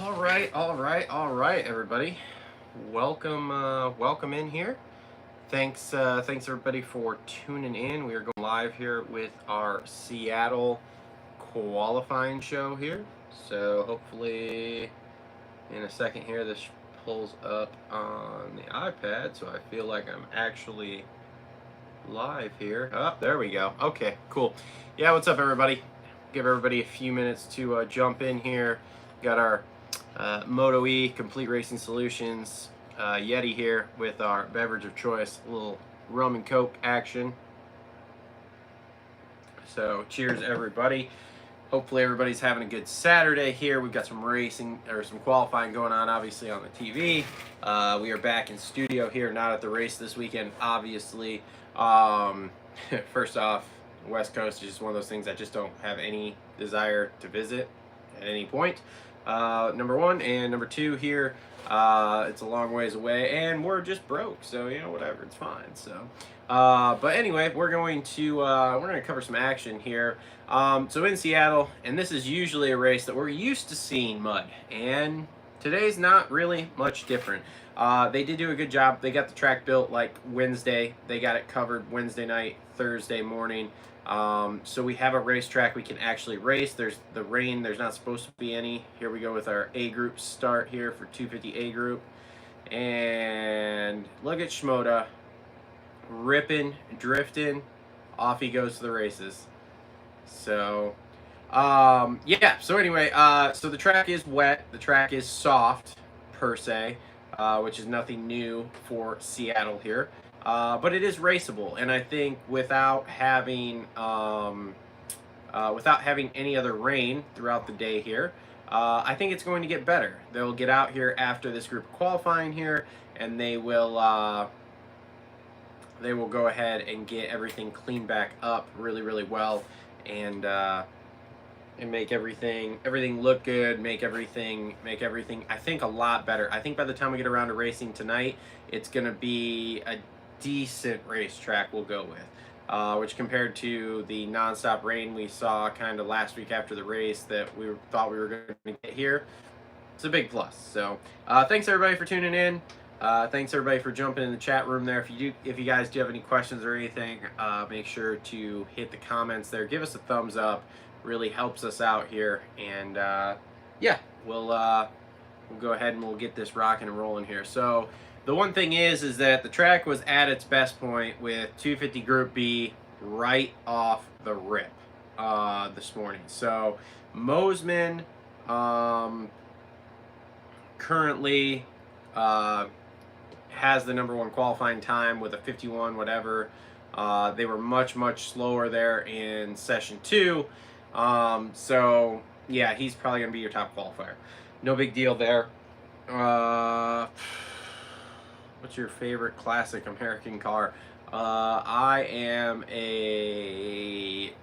All right, everybody. Welcome in here. Thanks everybody for tuning in. We are going live here with our Seattle qualifying show here. So hopefully, in a second here, this pulls up on the iPad, so I feel like I'm actually live here. Oh, there we go. Okay, cool. Yeah, what's up, everybody? Give everybody a few minutes to jump in here. Got our Moto E Complete Racing Solutions Yeti here with our beverage of choice, a little rum and coke action. So cheers, everybody. Hopefully everybody's having a good Saturday here. We've got some racing or some qualifying going on, obviously, on the TV. We are back in studio here, not at the race this weekend, obviously. First off, West Coast is just one of those things I just don't have any desire to visit at any point. Number one, and number two here, it's a long ways away, and we're just broke, so whatever, it's fine. So, but anyway, we're going to cover some action here. So in Seattle, and this is usually a race that we're used to seeing mud, and today's not really much different. They did do a good job. They got the track built like Wednesday. They got it covered Wednesday night, Thursday morning. So we have a racetrack we can actually race. There's the rain. There's not supposed to be any. Here we go with our A group start here for 250 A group. And look at Shimoda ripping, drifting. Off he goes to the races. So, yeah. So anyway, so the track is wet. The track is soft, per se, which is nothing new for Seattle here. But it is raceable, and I think without having any other rain throughout the day here, I think it's going to get better. They'll get out here after this group of qualifying here, and they will go ahead and get everything cleaned back up really, really well, and make everything look good, make everything I think a lot better. I think by the time we get around to racing tonight, it's gonna be a decent racetrack we'll go with, which compared to the nonstop rain we saw kind of last week after the race that we thought we were going to get here, it's a big plus. So thanks everybody for tuning in. Thanks everybody for jumping in the chat room there. If you guys do have any questions or anything, make sure to hit the comments there. Give us a thumbs up. Really helps us out here. And yeah, we'll go ahead and we'll get this rocking and rolling here. So the one thing is that the track was at its best point with 250 Group B right off the rip this morning. So Mosman currently has the number one qualifying time with a 51 whatever. They were much slower there in session 2. So yeah, he's probably gonna be your top qualifier. No big deal there. What's your favorite classic American car? I am a...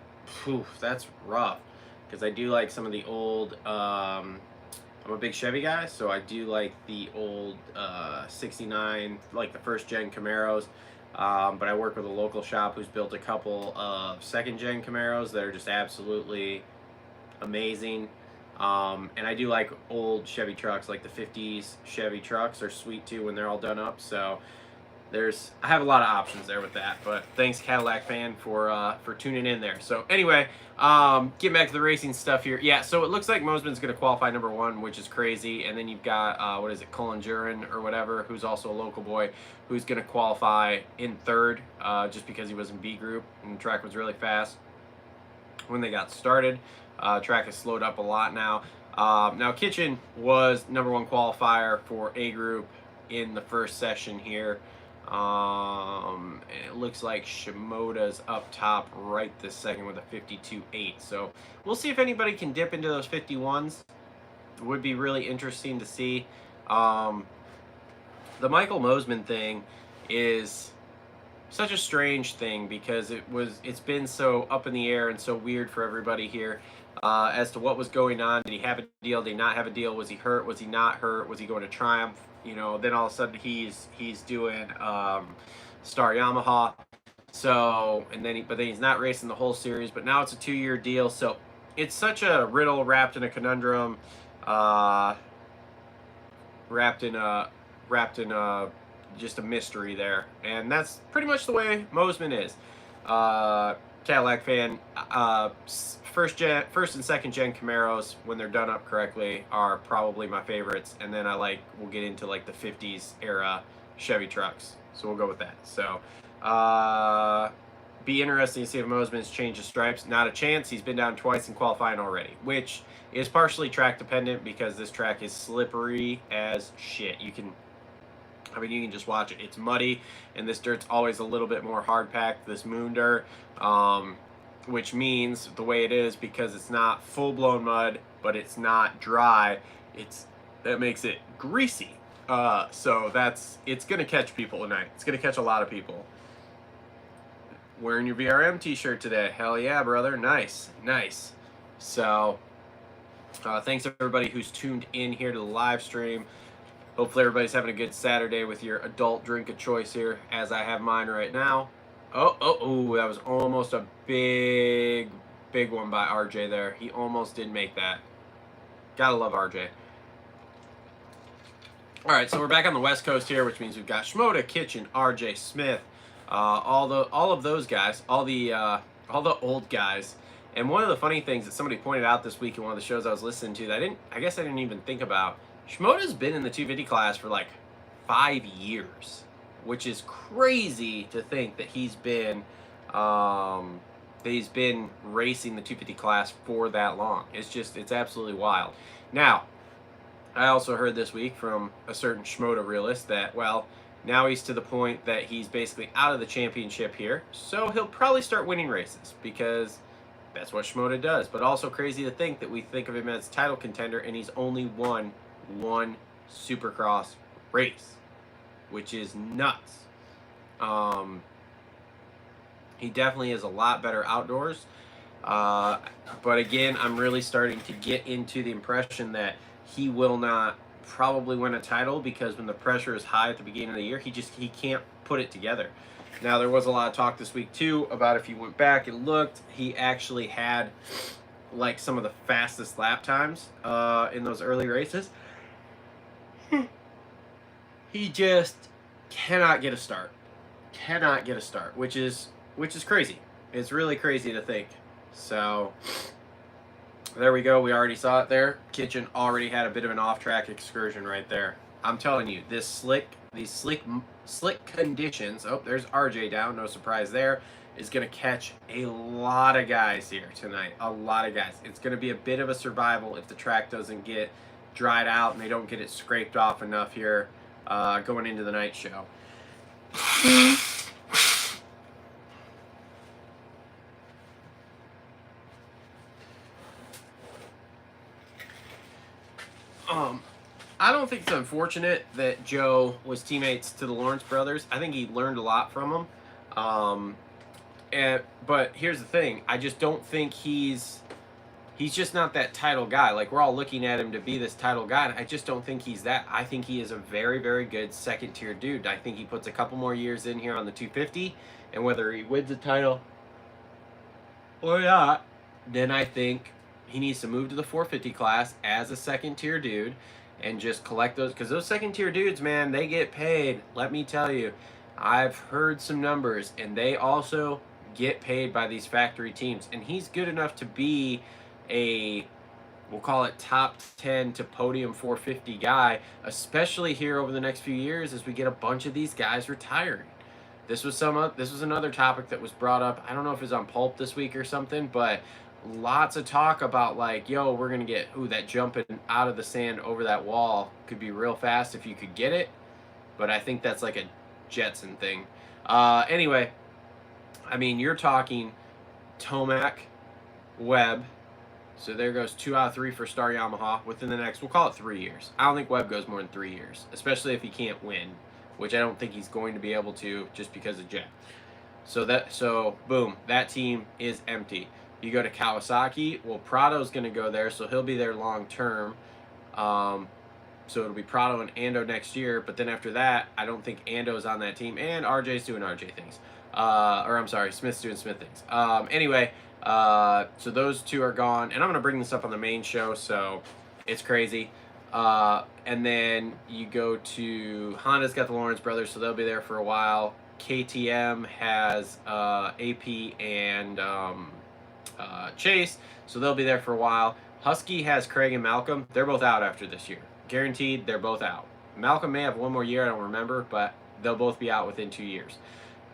that's rough, because I do like some of the old... I'm a big Chevy guy, so I do like the old 69, like the first gen Camaros. But I work with a local shop who's built a couple of second gen Camaros that are just absolutely amazing. And I do like old Chevy trucks, like the 50s Chevy trucks are sweet too when they're all done up. So I have a lot of options there with that. But thanks, Cadillac fan, for tuning in there. So anyway, getting back to the racing stuff here. Yeah, so it looks like Mosman's going to qualify number 1, which is crazy. And then you've got what is it, Cullen Jurin or whatever, who's also a local boy, who's going to qualify in 3rd, just because he was in B group and the track was really fast when they got started. Track has slowed up a lot now. Now Kitchen was number 1 qualifier for A group in the first session here. And it looks like Shimoda's up top right this second with a 52.8. So we'll see if anybody can dip into those 51s. It would be really interesting to see. The Michael Mosman thing is such a strange thing because it's been so up in the air and so weird for everybody here as to what was going on. Did he have a deal? Did he not have a deal? Was he hurt? Was he not hurt? Was he going to Triumph? Then all of a sudden he's doing Star Yamaha. So but then he's not racing the whole series. But now it's a 2-year deal. So it's such a riddle wrapped in a conundrum. wrapped in just a mystery there, and that's pretty much the way Mosman is. Cadillac fan. First and second gen Camaros, when they're done up correctly, are probably my favorites, and then we'll get into like the '50s era Chevy trucks, so we'll go with that. So be interesting to see if Mosman's changed the stripes. Not a chance. He's been down twice in qualifying already, which is partially track dependent because this track is slippery as shit. You can just watch it. It's muddy, and this dirt's always a little bit more hard packed, this moon dirt, which means the way it is, because it's not full blown mud, but it's not dry. That makes it greasy. So it's gonna catch people tonight. It's gonna catch a lot of people. Wearing your VRM t-shirt today. Hell yeah, brother. Nice. So thanks everybody who's tuned in here to the live stream. Hopefully everybody's having a good Saturday with your adult drink of choice here, as I have mine right now. Oh, that was almost a big one by RJ there. He almost did make that. Gotta love RJ. All right, so we're back on the West Coast here, which means we've got Shimoda, Kitchen, RJ Smith, all of those guys, all the old guys. And one of the funny things that somebody pointed out this week in one of the shows I was listening to that I guess I didn't even think about. Shimoda's been in the 250 class for like 5 years, which is crazy to think that he's been racing the 250 class for that long. It's absolutely wild. Now, I also heard this week from a certain Shimoda realist that, well, now he's to the point that he's basically out of the championship here, so he'll probably start winning races because that's what Shimoda does. But also crazy to think that we think of him as title contender and he's only won one Supercross race, which is nuts. He definitely is a lot better outdoors. But again, I'm really starting to get into the impression that he will not probably win a title, because when the pressure is high at the beginning of the year, he can't put it together. Now, there was a lot of talk this week too about, if you went back and looked, he actually had like some of the fastest lap times in those early races. He just cannot get a start. Which is crazy. It's really crazy to think. So there we go. We already saw it there. Kitchen already had a bit of an off-track excursion right there. I'm telling you, these slick conditions. Oh, there's RJ down. No surprise there. Is going to catch a lot of guys here tonight. A lot of guys. It's going to be a bit of a survival if the track doesn't get dried out and they don't get it scraped off enough here going into the night show. I don't think it's unfortunate that Joe was teammates to the Lawrence brothers. I think he learned a lot from them. But here's the thing. I just don't think he's just not that title guy. Like, we're all looking at him to be this title guy, and I just don't think he's that. I think he is a very, very good second-tier dude. I think he puts a couple more years in here on the 250, and whether he wins the title or not, then I think he needs to move to the 450 class as a second-tier dude and just collect those, because those second-tier dudes, man, they get paid. Let me tell you, I've heard some numbers, and they also get paid by these factory teams, and he's good enough to be a, we'll call it top 10 to podium 450 guy, especially here over the next few years as we get a bunch of these guys retiring. This was another topic that was brought up. I don't know if it was on Pulp this week or something, but lots of talk about like, yo, we're going to get, that jumping out of the sand over that wall could be real fast if you could get it. But I think that's like a Jetson thing. Anyway, I mean, you're talking Tomac, Webb. So there goes 2 out of 3 for Star Yamaha within the next, we'll call it 3 years. I don't think Webb goes more than 3 years, especially if he can't win, which I don't think he's going to be able to just because of Jet. So boom, that team is empty. You go to Kawasaki, well, Prado's going to go there, so he'll be there long term. So it'll be Prado and Ando next year, but then after that, I don't think Ando's on that team, and RJ's doing RJ things. Or I'm sorry, Smith's doing Smith things. Anyway, so those two are gone, and I'm going to bring this up on the main show, so It's crazy. And then you go to Honda's got the Lawrence brothers, so they'll be there for a while. KTM has AP and Chase, so they'll be there for a while. Husky has Craig and Malcolm. They're both out after this year. Guaranteed, they're both out. Malcolm may have one more year, I don't remember, but they'll both be out within 2 years.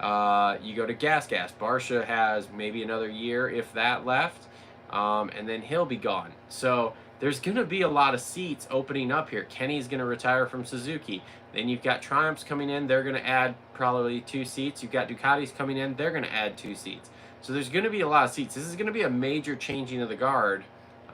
You go to Gas. Barsha has maybe another year, if that, left, and then he'll be gone. So there's going to be a lot of seats opening up here. Kenny's going to retire from Suzuki. Then you've got Triumphs coming in. They're going to add probably 2 seats. You've got Ducatis coming in. They're going to add 2 seats. So there's going to be a lot of seats. This is going to be a major changing of the guard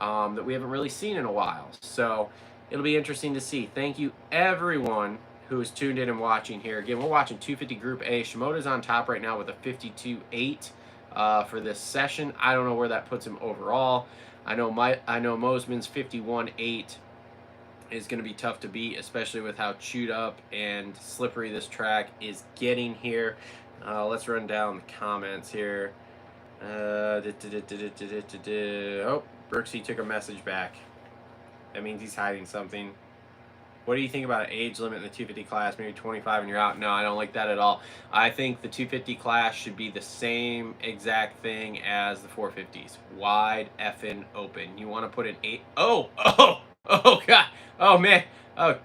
that we haven't really seen in a while. So it'll be interesting to see. Thank you, everyone who is tuned in and watching here. Again, we're watching 250 Group A. Shimoda's on top right now with a 52.8 for this session. I don't know where that puts him overall. I know Mosman's 51.8 is going to be tough to beat, especially with how chewed up and slippery this track is getting here. Let's run down the comments here. Oh, Brooksy took a message back. That means he's hiding something. What do you think about an age limit in the 250 class? Maybe 25 and you're out? No, I don't like that at all. I think the 250 class should be the same exact thing as the 450s. Wide effing open. You want to put an 8... Oh, God. Oh, man. Oh,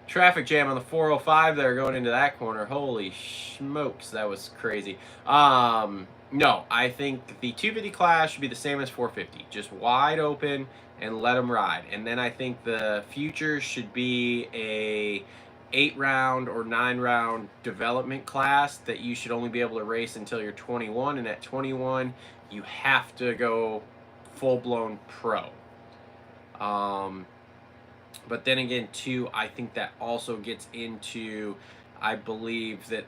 traffic jam on the 405 there going into that corner. Holy smokes, that was crazy. No, I think the 250 class should be the same as 450. Just wide open and let them ride. And then I think the future should be a 8-round or 9-round development class that you should only be able to race until you're 21. And at 21, you have to go full-blown pro. But then again, too, I think that also gets into, I believe that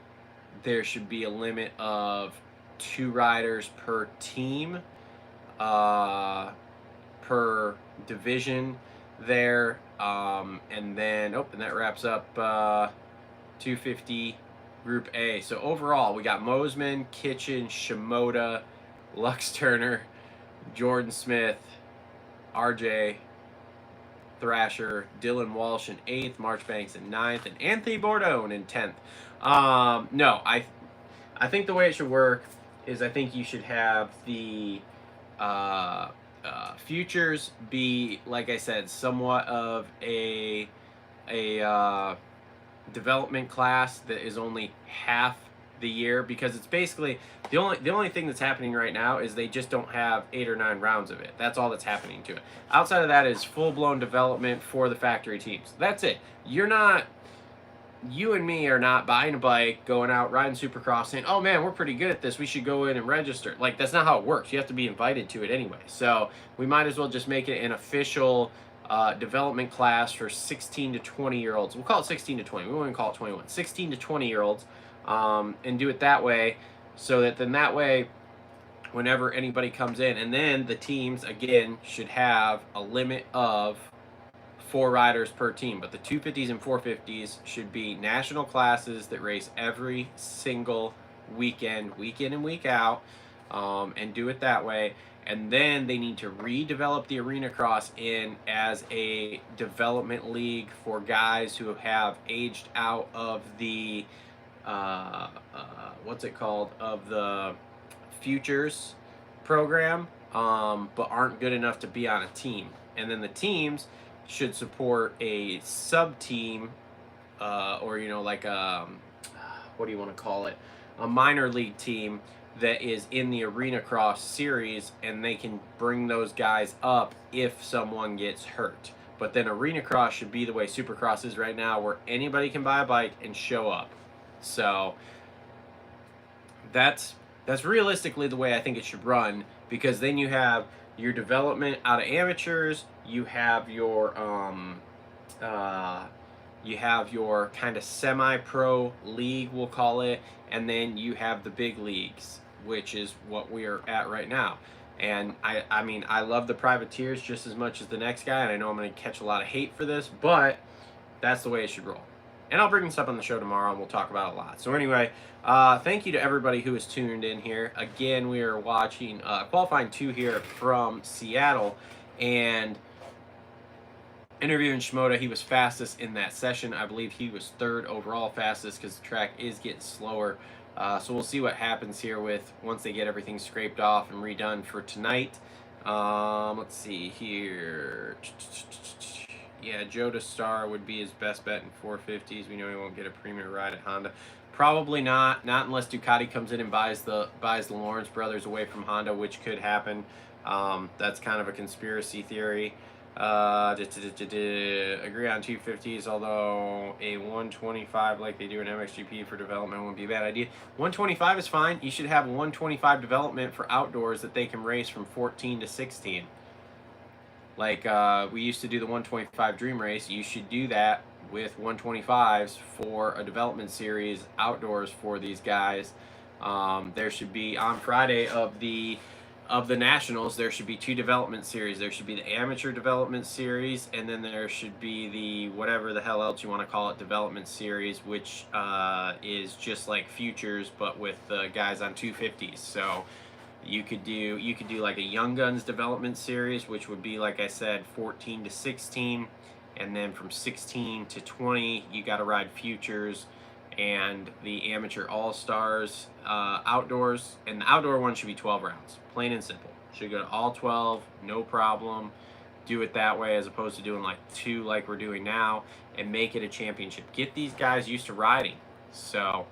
there should be a limit of 2 riders per team, per division there, and then and that wraps up 250 Group A. So overall, we got Mosman, Kitchen, Shimoda, Lux Turner, Jordan Smith, RJ, Thrasher, Dylan Walsh in 8th, Marchbanks in 9th, and Anthony Bourdon in 10th. No, I think the way it should work is I think you should have the futures be, like I said, somewhat of a development class that is only half the year, because it's basically the only thing that's happening right now is they just don't have 8 or 9 rounds of it. That's all that's happening to it. Outside of that is full-blown development for the factory teams. That's it. You and me are not buying a bike, going out riding Supercross, saying, "Oh man, we're pretty good at this. We should go in and register." Like, that's not how it works. You have to be invited to it anyway. So we might as well just make it an official development class for 16 to 20-year-olds. We'll call it 16 to 20. We won't even call it 21. 16 to 20-year-olds, and do it that way, so that then that way, whenever anybody comes in, and then the teams again should have a limit of 4 riders per team, but the 250s and 450s should be national classes that race every single weekend, week in and week out, and do it that way. And then they need to redevelop the Arena Cross in as a development league for guys who have aged out of the what's it called, of the futures program, but aren't good enough to be on a team. And then the teams should support a sub-team, or, like what do you want to call it? A minor league team that is in the Arena Cross series, and they can bring those guys up if someone gets hurt. But then Arena Cross should be the way Supercross is right now, where anybody can buy a bike and show up. So that's realistically the way I think it should run, because then you have your development out of amateurs, you have your kind of semi-pro league, we'll call it, and then you have the big leagues, which is what we are at right now. And I mean, I love the privateers just as much as the next guy, and I know I'm going to catch a lot of hate for this, but that's the way it should roll. And I'll bring this up on the show tomorrow, and we'll talk about it a lot. So anyway, thank you to everybody who is tuned in here. Again, we are watching qualifying 2 here from Seattle, and Interviewing Shimoda, he was fastest in that session. I believe he was third overall fastest because the track is getting slower. So we'll see what happens here with once they get everything scraped off and redone for tonight. Let's see here. Yeah, Joe Star would be his best bet in 450s. We know he won't get a premier ride at Honda. Probably not unless Ducati comes in and buys the Lawrence brothers away from Honda, which could happen. That's kind of a conspiracy theory. Agree on 250s, although a 125 like they do in MXGP for development wouldn't be a bad idea. 125 is fine. You should have 125 development for outdoors that they can race from 14 to 16. Like we used to do the 125 Dream Race. You should do that with 125s for a development series outdoors for these guys. There should be on Friday of the Nationals, there should be 2 development series. There should be the amateur development series, and then there should be the whatever the hell else you want to call it, development series, which is just like futures but with the guys on 250s. So you could do like a Young Guns development series, which would be, like I said, 14 to 16, and then from 16 to 20 you got to ride futures and the amateur all-stars outdoors, and the outdoor one should be 12 rounds, plain and simple. Should go to all 12, no problem. Do it that way as opposed to doing like 2 like we're doing now, and make it a championship. Get these guys used to riding. So,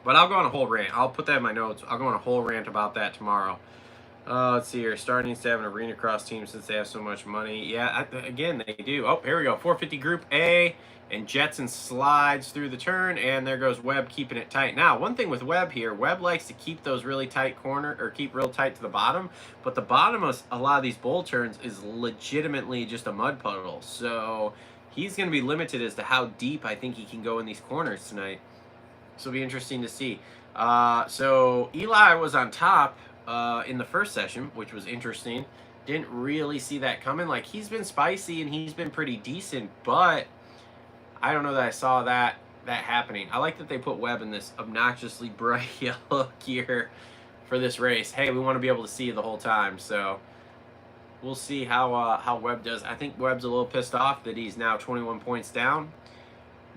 but I'll go on a whole rant. I'll put that in my notes. I'll go on a whole rant about that tomorrow. Let's see here. Star needs to have an arena cross team since they have so much money. Yeah, again, they do. Oh, here we go. 450 Group A. And Jetson slides through the turn, and there goes Webb keeping it tight. Now, one thing with Webb here, Webb likes to keep those really tight keep real tight to the bottom, but the bottom of a lot of these bowl turns is legitimately just a mud puddle. So he's going to be limited as to how deep I think he can go in these corners tonight. So it'll be interesting to see. So Eli was on top in the first session, which was interesting. Didn't really see that coming. Like, he's been spicy and he's been pretty decent, but I don't know that I saw that happening. I like that they put Webb in this obnoxiously bright yellow gear for this race. Hey, we want to be able to see you the whole time, so we'll see how Webb does. I think Webb's a little pissed off that he's now 21 points down.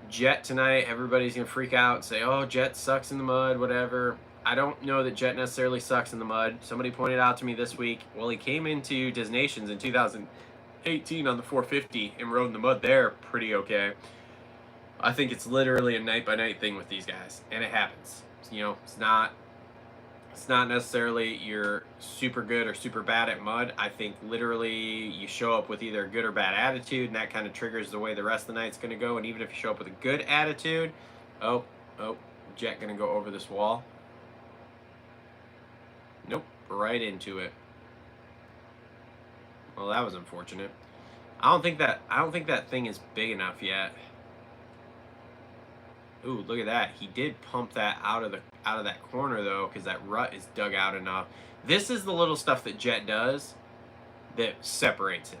Jet tonight, everybody's going to freak out and say, oh, Jet sucks in the mud, whatever. I don't know that Jet necessarily sucks in the mud. Somebody pointed out to me this week, well, he came into Des Nations in 2018 on the 450 and rode in the mud there pretty okay. I think it's literally a night-by-night thing with these guys, and it happens. You know, it's not necessarily you're super good or super bad at mud. I think literally you show up with either a good or bad attitude, and that kind of triggers the way the rest of the night's going to go. And even if you show up with a good attitude, oh, Jet going to go over this wall. Nope, right into it. Well, that was unfortunate. I don't think that thing is big enough yet. Ooh, look at that. He did pump that out of that corner though, because that rut is dug out enough. This is the little stuff that Jet does that separates him.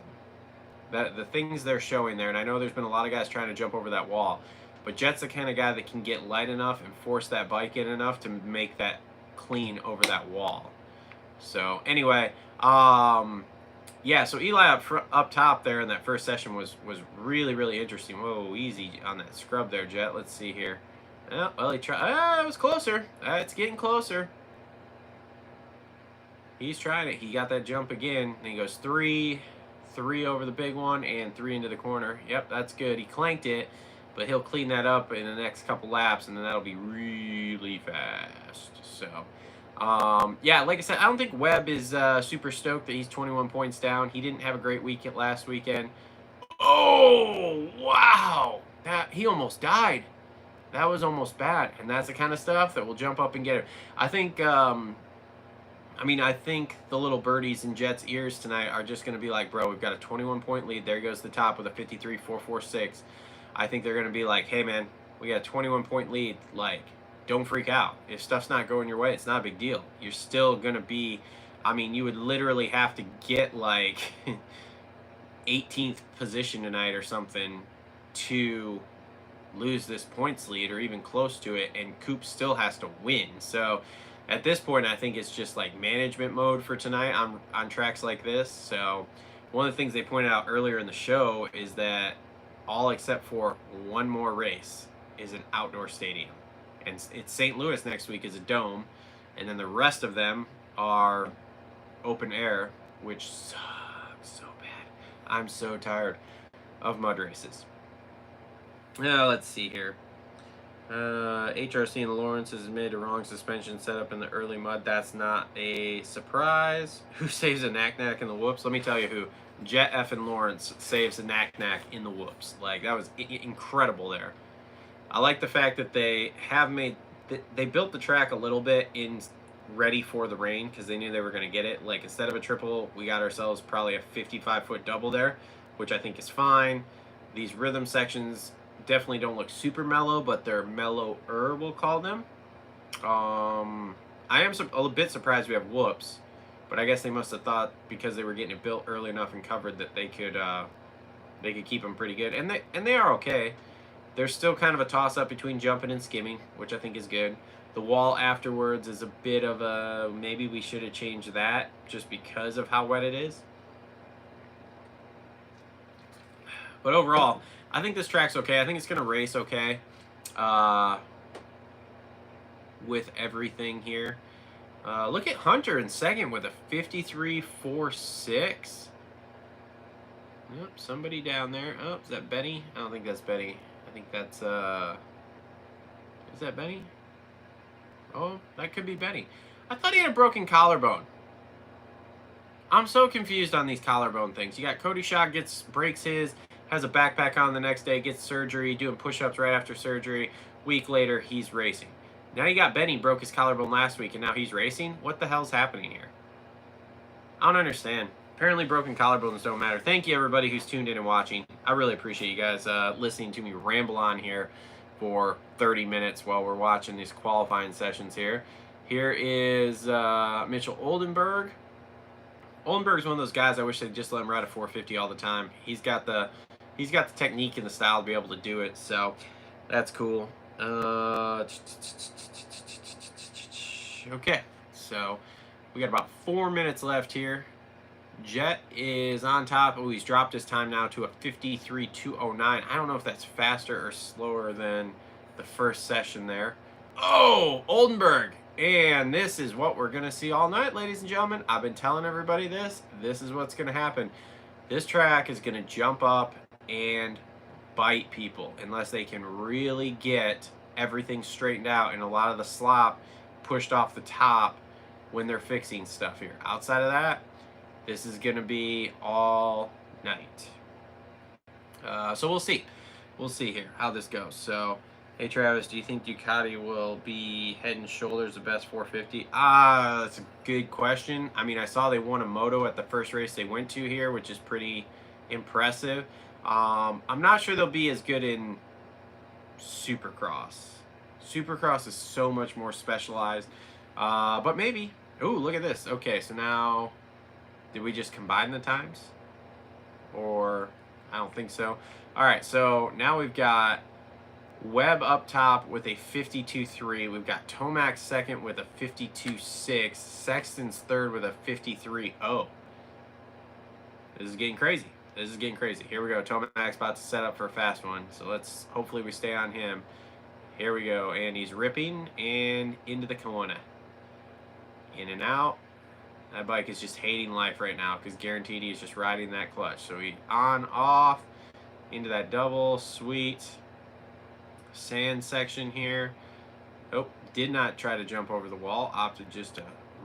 The things they're showing there, and I know there's been a lot of guys trying to jump over that wall, but Jet's the kind of guy that can get light enough and force that bike in enough to make that clean over that wall. So anyway, yeah, so Eli up top there in that first session was really, really interesting. Whoa, easy on that scrub there, Jet. Let's see here. Oh, well, he tried. It was closer. It's getting closer. He's trying it. He got that jump again, and he goes 3 over the big one and 3 into the corner. Yep, that's good. He clanked it, but he'll clean that up in the next couple laps, and then that'll be really fast. So, yeah, like I said, I don't think Webb is super stoked that he's 21 points down. He didn't have a great week last weekend. Oh, wow. He almost died. That was almost bad, and that's the kind of stuff that will jump up and get him. I think, I think the little birdies in Jet's ears tonight are just going to be like, bro, we've got a 21-point lead. There goes the top with a 53.446. I think they're going to be like, hey, man, we got a 21-point lead. Like, don't freak out. If stuff's not going your way, it's not a big deal. You're still going to be, you would literally have to get like 18th position tonight or something to lose this points lead or even close to it, and Coop still has to win. So at this point, I think it's just like management mode for tonight on tracks like this. So one of the things they pointed out earlier in the show is that all except for one more race is an outdoor stadium. And it's St. Louis next week is a dome, and then the rest of them are open air, which sucks so bad. I'm so tired of mud races. Now, let's see here. HRC and Lawrence has made a wrong suspension setup in the early mud. That's not a surprise. Who saves a knack-knack in the whoops? Let me tell you who. Jet F and Lawrence saves a knack-knack in the whoops. Like, that was incredible there. I like the fact that they have made... They built the track a little bit in ready for the rain because they knew they were going to get it. Like, instead of a triple, we got ourselves probably a 55-foot double there, which I think is fine. These rhythm sections definitely don't look super mellow, but they're mellower, we'll call them. I am a bit surprised we have whoops, but I guess they must have thought because they were getting it built early enough and covered that they could keep them pretty good, and they are okay. There's still kind of a toss-up between jumping and skimming, which I think is good. The wall afterwards is a bit of a maybe we should have changed that just because of how wet it is. But overall, I think this track's okay. I think it's going to race okay with everything here. Look at Hunter in second with a 53.46. Yep, somebody down there. Oh, is that Benny? I don't think that's Benny. I think that's, is that Benny? Oh, that could be Benny. I thought he had a broken collarbone. I'm so confused on these collarbone things. You got Cody Shaw breaks his, has a backpack on the next day, gets surgery, doing push-ups right after surgery. Week later, he's racing. Now you got Benny, broke his collarbone last week, and now he's racing? What the hell's happening here? I don't understand. Apparently broken collarbones don't matter. Thank you, everybody who's tuned in and watching. I really appreciate you guys listening to me ramble on here for 30 minutes while we're watching these qualifying sessions here. Here is Mitchell Oldenburg. Oldenburg's one of those guys I wish they'd just let him ride a 450 all the time. He's got the technique and the style to be able to do it, so that's cool. Okay, so we got about 4 minutes left here. Jet is on top. Oh, he's dropped his time now to a 53.209. I don't know if that's faster or slower than the first session there. Oh, Oldenburg. And this is what we're going to see all night, ladies and gentlemen. I've been telling everybody this. This is what's going to happen. This track is going to jump up and bite people unless they can really get everything straightened out and a lot of the slop pushed off the top when they're fixing stuff here. Outside of that, this is going to be all night. So we'll see. We'll see here how this goes. So, hey, Travis, do you think Ducati will be head and shoulders the best 450? That's a good question. I mean, I saw they won a moto at the first race they went to here, which is pretty impressive. I'm not sure they'll be as good in Supercross. Supercross is so much more specialized. But maybe. Ooh, look at this. Okay, so now... Did we just combine the times? Or, I don't think so. All right, so now we've got Webb up top with a 52.3. We've got Tomac second with a 52.6. Sexton's third with a 53.0. This is getting crazy. This is getting crazy. Here we go. Tomac's about to set up for a fast one. So let's, hopefully we stay on him. Here we go. And he's ripping and into the corner. In and out. That bike is just hating life right now because guaranteed he's just riding that clutch. So he on, off, into that double, sweet. Sand section here. Oh, did not try to jump over the wall. Opted just to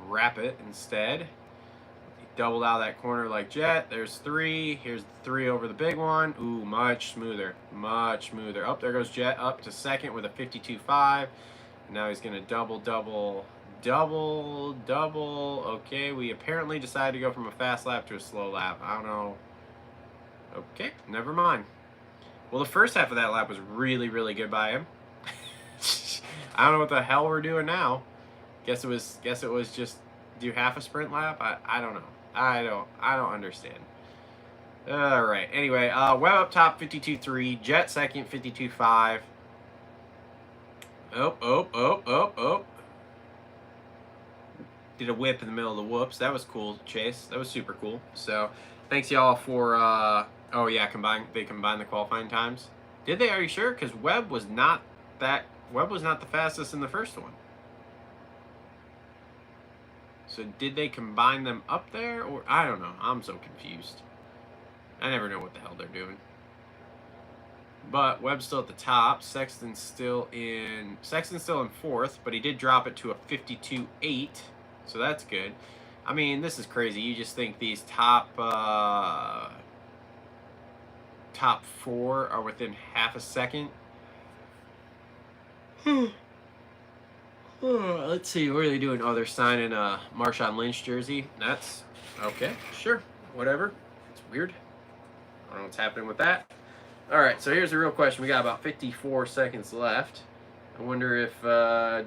wrap it instead. He doubled out that corner like Jet. There's three. Here's the three over the big one. Ooh, much smoother. Much smoother. Oh, there goes Jet up to second with a 52.5. Now he's going to double. Okay, we apparently decided to go from a fast lap to a slow lap. I don't know. Okay, never mind. Well, the first half of that lap was really, really good by him. I don't know what the hell we're doing now. Guess it was just do half a sprint lap. I don't know. I don't understand. All right. Anyway, Webb up top 52.3, Jet second 52.5. Oh. Did a whip in the middle of the whoops. That was cool, Chase. That was super cool. So Thanks y'all for oh yeah, they combined the qualifying times. Did they? Are you sure? Because Webb was not the fastest in the first one. So did they combine them up there, or I don't know. I'm so confused. I never know what the hell they're doing. But Webb's still at the top. Sexton's still in fourth, but he did drop it to a 52.8, so that's good. I mean, this is crazy. You just think these top four are within half a second. Let's see, what are they doing? Oh, they're signing a Marshawn Lynch jersey. That's okay, sure, whatever. It's weird. I don't know what's happening with that. All right, so here's the real question. We got about 54 seconds left. I wonder if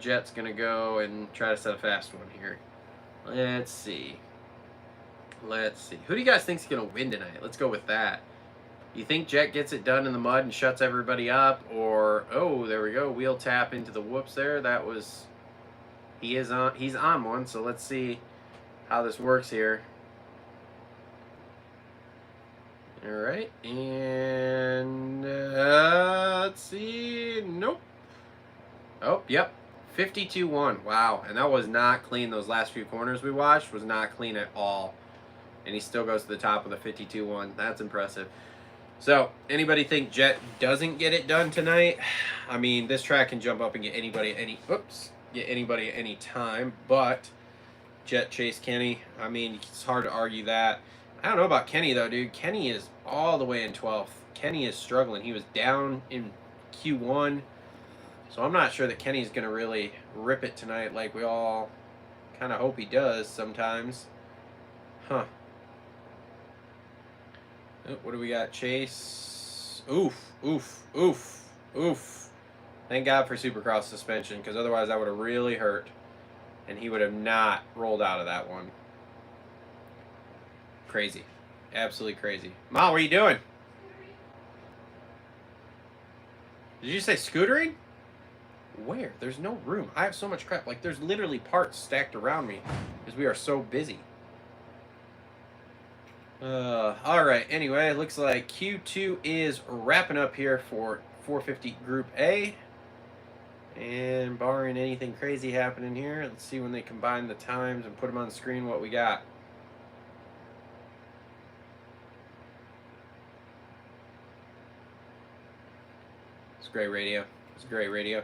Jet's gonna go and try to set a fast one here. Let's see. Who do you guys think's gonna win tonight? Let's go with that. You think Jet gets it done in the mud and shuts everybody up, or oh, there we go, wheel tap into the whoops there. That was he's on one, so let's see how this works here. All right, and let's see. Nope. Oh, yep. 52-1. Wow, and that was not clean. Those last few corners we watched was not clean at all. And he still goes to the top of the 52-1. That's impressive. So, anybody think Jet doesn't get it done tonight? I mean, this track can jump up and get anybody at any time, but Jet chased Kenny. I mean, it's hard to argue that. I don't know about Kenny, though, dude. Kenny is all the way in 12th. Kenny is struggling. He was down in Q1, so I'm not sure that Kenny's going to really rip it tonight like we all kind of hope he does sometimes. Huh. What do we got? Chase. Oof, oof, oof, oof. Thank God for Supercross suspension, because otherwise that would have really hurt. And he would have not rolled out of that one. Crazy. Absolutely crazy. Mom, what are you doing? Did you say scootering? Where? There's no room. I have so much crap. Like, there's literally parts stacked around me because we are so busy. Alright, anyway, it looks like Q2 is wrapping up here for 450 Group A. And barring anything crazy happening here, let's see when they combine the times and put them on the screen what we got. It's great radio. It's great radio.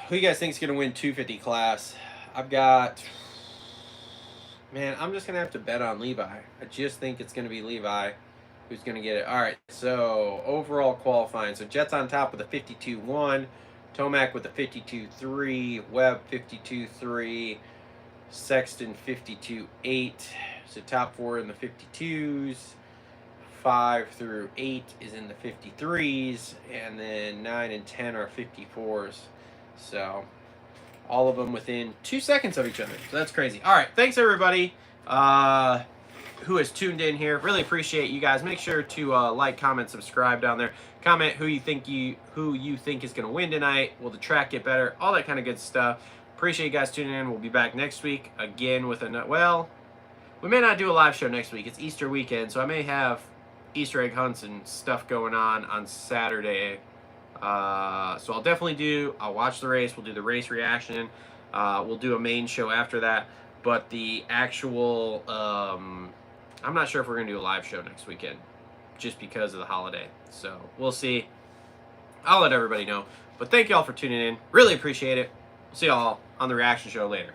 Who you guys think is going to win 250 class? I've got... Man, I'm just going to have to bet on Levi. I just think it's going to be Levi who's going to get it. All right, so overall qualifying. So Jet's on top with a 52.1. Tomac with a 52.3. Webb 52.3. Sexton 52.8. So top four in the 52s. 5 through 8 is in the 53s. And then 9 and 10 are 54s. So... all of them within 2 seconds of each other. So that's crazy. All right, thanks everybody who has tuned in here. Really appreciate you guys. Make sure to like, comment, subscribe down there. Comment who you think is going to win tonight. Will the track get better? All that kind of good stuff. Appreciate you guys tuning in. We'll be back next week again with well, we may not do a live show next week. It's Easter weekend, so I may have Easter egg hunts and stuff going on Saturday. So I'll watch the race, we'll do the race reaction, we'll do a main show after that, but the actual, I'm not sure if we're going to do a live show next weekend, just because of the holiday, so we'll see. I'll let everybody know, but thank you all for tuning in, really appreciate it. We'll see y'all on the reaction show later.